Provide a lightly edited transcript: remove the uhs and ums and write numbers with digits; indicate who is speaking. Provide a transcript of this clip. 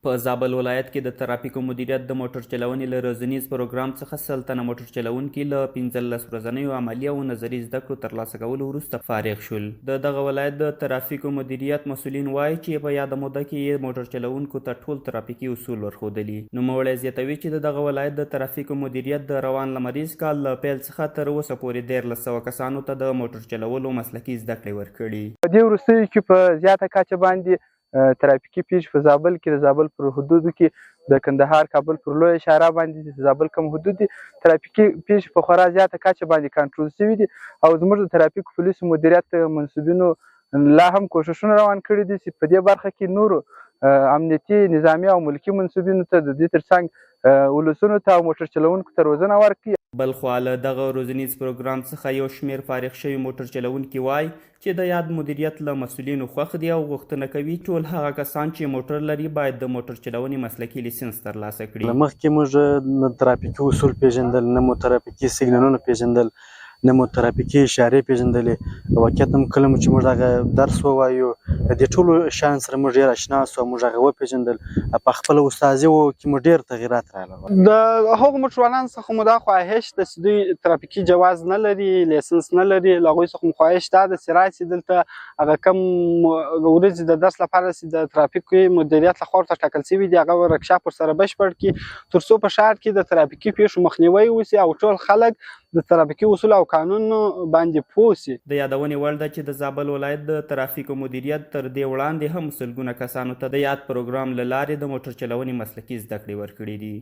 Speaker 1: په زابل ولایت کې د ترافیکو مدیریت د موټر چلونې له روزنیز پروګرام څخه 100 تنه موټر چلونکي له 15 ورځنیو عملي او نظري زده کړو ترلاسه کولو وروسته فارغ شول. د دغه ولایت د ترافیکو مدیریت مسؤلین وایي چې په یاده موده کې یې موټر چلونکو ته ټول ترافیکي اصول ورښودلي. نوموړی زیاتوي چې د دغه ولایت د ترافیکو مدیریت د روان لمریز کال له پیل څخه تر اوسه پورې 1300 کسانو ته د موټر چلولو مسلکي زده کړې ورکړي.
Speaker 2: په دې وروستیو کې په زیاته کچه باندې ترافیکي پیښې په زابل کې د زابل پر حدودو کې د کندهار کابل پر لویه شهره باندې د زابل کوم حدود دي ترافیکي پیښې په خورا زیاته کچه باندې کنټرول شوي دي او زموږ د ترافیکو پولیسو مدیریت منصوبینو لا هم کوښښونه روان کړي دي چې په دې برخه کې نورو امنیتي نظامي او ملکي منصوبینو ته د دې ترڅنګ ولسونو ته او موټر چلوونکو ته روزنه ورکړي.
Speaker 1: بلخوا له دغه روزنیز پروګرام څخه یو شمیر فارغ شوي موټر چلوونکي وایي چې د یاد مدیریت له مسؤلینو خوښ دي او غوښتنه کوي ټول هغه کسان چې موټر لري باید د موټر چلونې مسلکي لیسنس ترلاسه کړي.
Speaker 3: مخکې موږ نه ترافیکي اصول پیژندل، نه مو ترافیکي سیګنالونه پیژندل، نه مو ترافیکي اشارې پیژندلې. واقعیت هم کله مو چې موږ هغه درس ووایو د دې ټولو شیانو سره موږ ډېر اشنا سو، موږ هغه وپېژندل. په خپله استازي کې مو ډېر تغیرات راغلل.
Speaker 4: د هغو موټروانانو څخه مو دا خواهش ده چې دوی ترافیکي جواز نه لري، لیسنس نه لري، له هغوی څخه مو خواهش دا ده چې راشي دلته هغه کم ورځې د درس لپاره چې د ترافیکي مدیریت لخوا ورته ټاکل شوي دي هغه ورکشاپ ورسره بشپړ کړي تر څو په ښار کې د ترافیکي پیښو مخنیوی وشي او ټول خلک د ترافیکي اصول او قانونو باندې پوه شي.
Speaker 1: د یادونې وړ ده چې د زابل ولایت د ترافیکو مدیریت تر دې وړاندې هم سلګونه کسانو ته د یاد پروګرام له لارې د موټر چلونې مسلکي زده کړې ورکړې دي.